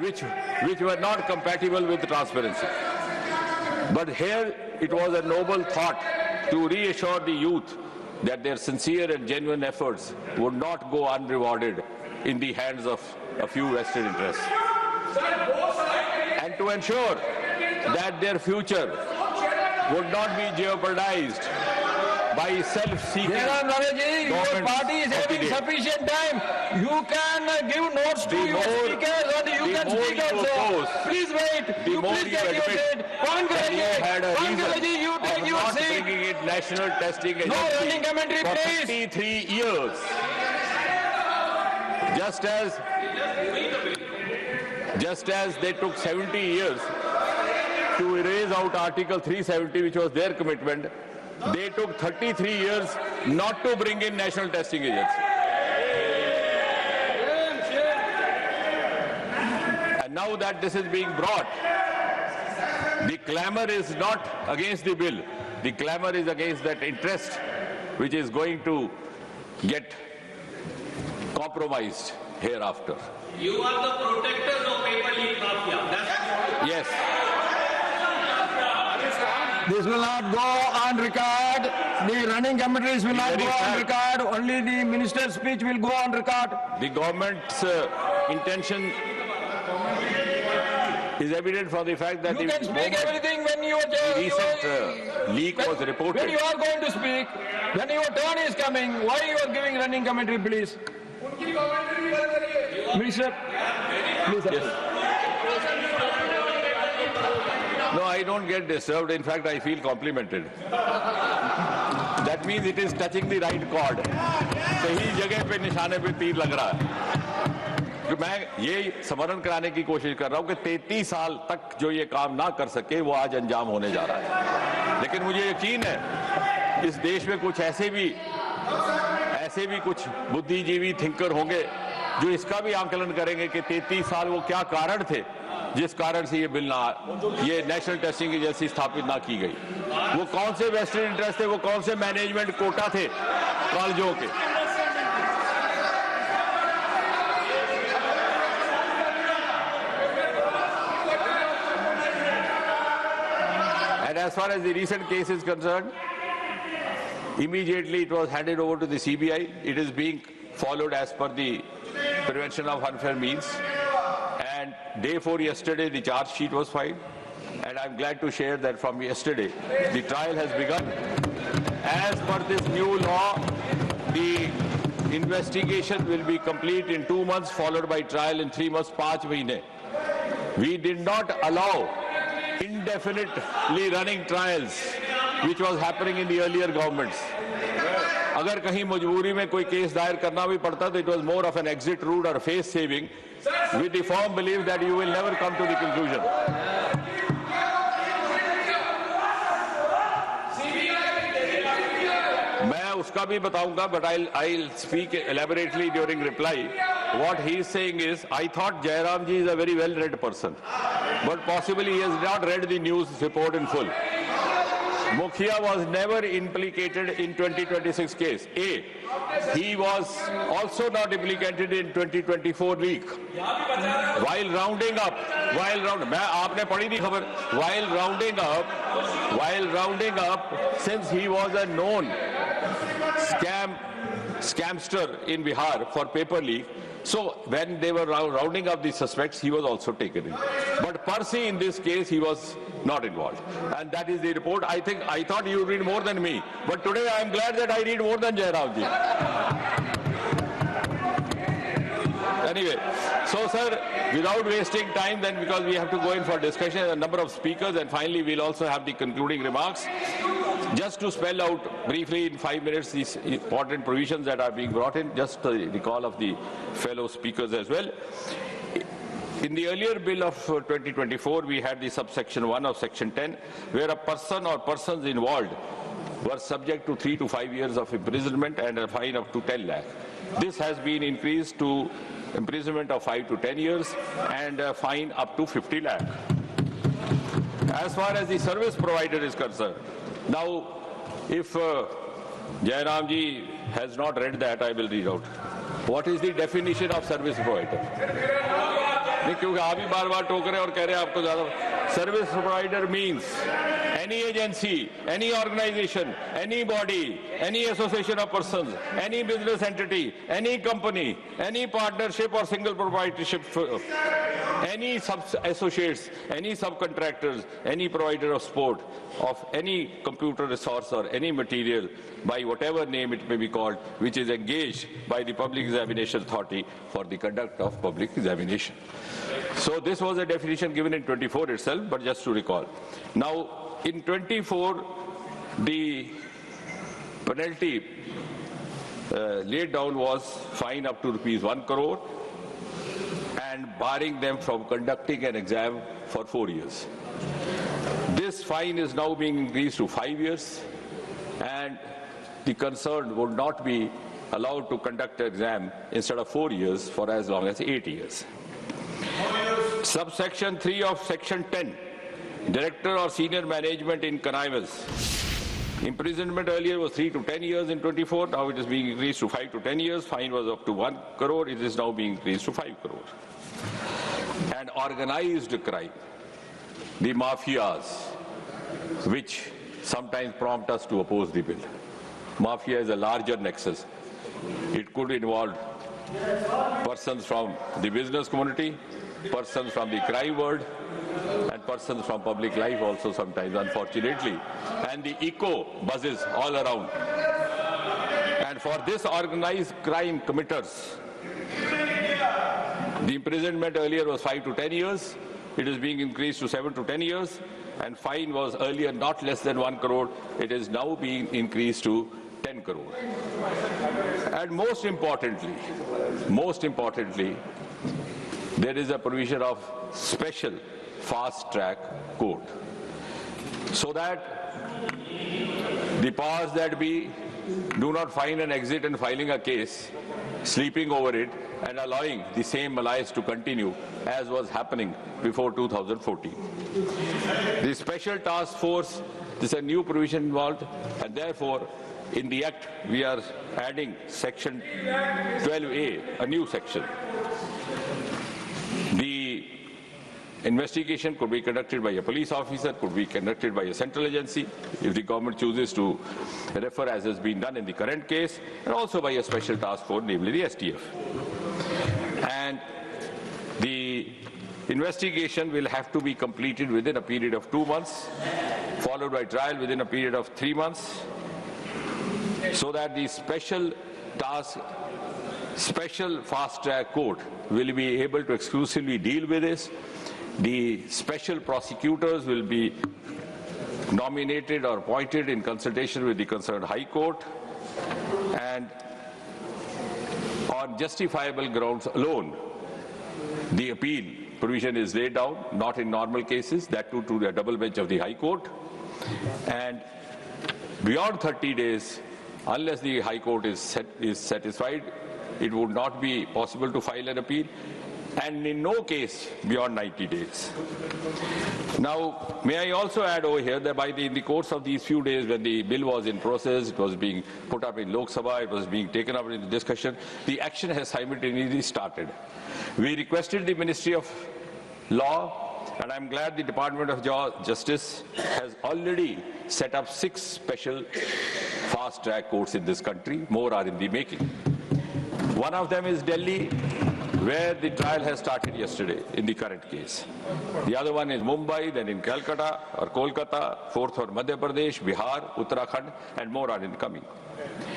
which were not compatible with transparency. But here it was a noble thought to reassure the youth that their sincere and genuine efforts would not go unrewarded in the hands of a few vested interests, and to ensure that their future would not be jeopardized by self-seeking. Your party is having sufficient time. You can give notes to your speakers, and you can speak also. Please wait. You please get your seat. Pankaj, you take your seat. Bringing in National Testing Agency no running commentary, for please. 53 years. Just as they took 70 years to erase out Article 370, which was their commitment, they took 33 years not to bring in National Testing Agency. And now that this is being brought, the clamor is not against the bill. The clamor is against that interest which is going to get compromised hereafter. You are the protectors of paper leak mafia. Yes. This will not go on record. The running commentaries will not go on record. Only the minister's speech will go on record. The government's intention is evident from the fact that you can speak everything when you recent leak was reported. When you are going to speak, when your turn is coming, why you are giving running commentary, please? Minister, please. Yes. No, I don't get disturbed. In fact, I feel complimented. That means it is touching the right chord. सही जगह पे निशाने पे तीर लग रहा है. तो मैं ये स्मरण कराने की कोशिश कर रहा हूँ कि 33 साल तक जो ये काम ना कर सके वो आज अंजाम होने जा रहा है. लेकिन मुझे यकीन है इस देश में कुछ ऐसे भी कुछ बुद्धिजीवी थिंकर होंगे जो इसका भी आंकलन करेंगे कि 33 साल वो क्या कारण थे जिस कारण से ये नेशनल टेस्टिंग एजेंसी स्थापित ना की गई. वो कौन से वेस्टेड इंटरेस्ट थे, वो कौन से मैनेजमेंट कोटा थे कॉलेजों के. And as far as the recent case is concerned, immediately it was handed over to the CBI. It is being followed as per the Prevention of Unfair Means. And day 4 yesterday, the charge sheet was filed. And I'm glad to share that from yesterday, the trial has begun. As per this new law, the investigation will be complete in 2 months, followed by trial in 3 months, 5 mahine. We did not allow indefinitely running trials, which was happening in the earlier governments. अगर कहीं मजबूरी में कोई case दायर करना भी पड़ता तो it was more of an exit route or face saving with the firm belief that you will never come to the conclusion. मैं उसका भी बताऊंगा, but I'll speak elaborately during reply. What he is saying is, I thought Jairam ji is a very well-read person, but possibly he has not read the news report in full. Mukhia was never implicated in 2026 case. A. He was also not implicated in 2024 leak. While rounding up, since he was a known scamster in Bihar for paper leak, so when they were rounding up the suspects, he was also taken in. But per se in this case, he was not involved. And that is the report. I thought you read more than me. But today I am glad that I read more than Jairam ji. Anyway, so sir, without wasting time then, because we have to go in for discussion, a number of speakers, and finally we'll also have the concluding remarks. Just to spell out briefly in 5 minutes these important provisions that are being brought in, just the call of the fellow speakers as well. In the earlier bill of 2024, we had the subsection 1 of section 10, where a person or persons involved were subject to 3 to 5 years of imprisonment and a fine up to 10 lakh. This has been increased to imprisonment of 5 to 10 years and a fine up to 50 lakh. As far as the service provider is concerned, now if Jairam ji has not read that, I will read out. What is the definition of service provider? नहीं, क्योंकि आप ही बार बार टोक रहे हैं और कह रहे हैं आपको ज्यादा. Service provider means any agency, any organization, any body, any association of persons, any business entity, any company, any partnership or single proprietorship, any sub-associates, any subcontractors, any provider of support of any computer resource or any material by whatever name it may be called, which is engaged by the Public Examination Authority for the conduct of public examination. So this was a definition given in 24 itself, but just to recall. Now, in 24, the penalty laid down was fine up to ₹1 crore and barring them from conducting an exam for 4 years. This fine is now being increased to 5 years, and the concerned would not be allowed to conduct an exam instead of 4 years for as long as 8 years. Subsection 3 of Section 10. Director or senior management in connivance. Imprisonment earlier was 3 to 10 years in 24. Now it is being increased to 5 to 10 years. Fine was up to 1 crore. It is now being increased to 5 crore. And organized crime. The mafias, which sometimes prompt us to oppose the bill. Mafia is a larger nexus. It could involve persons from the business community, persons from the crime world, and persons from public life also sometimes, unfortunately. And the echo buzzes all around. And for this organized crime committers, the imprisonment earlier was 5 to 10 years. It is being increased to 7 to 10 years. And fine was earlier not less than 1 crore. It is now being increased to 10 crore. And most importantly, there is a provision of special fast-track court, so that the powers that be do not find an exit in filing a case, sleeping over it, and allowing the same malaise to continue as was happening before 2014. The Special Task Force, this is a new provision involved, and therefore in the Act we are adding Section 12A, a new section. The investigation could be conducted by a police officer, could be conducted by a central agency, if the government chooses to refer, as has been done in the current case, and also by a special task force, namely the STF. And the investigation will have to be completed within a period of 2 months, followed by trial within a period of 3 months, so that the special fast-track court will be able to exclusively deal with this. The special prosecutors will be nominated or appointed in consultation with the concerned High Court, and on justifiable grounds alone, the appeal provision is laid down, not in normal cases, that too to the double bench of the High Court. And beyond 30 days, unless the High Court is satisfied, it would not be possible to file an appeal, and in no case beyond 90 days. Now, may I also add over here that in the course of these few days when the bill was in process, it was being put up in Lok Sabha, it was being taken up in the discussion, the action has simultaneously started. We requested the Ministry of Law, and I'm glad the Department of Justice has already set up 6 special fast-track courts in this country. More are in the making. One of them is Delhi, where the trial has started yesterday in the current case. The other one is Mumbai, then in Calcutta or Kolkata, 4th or Madhya Pradesh, Bihar, Uttarakhand, and more are incoming.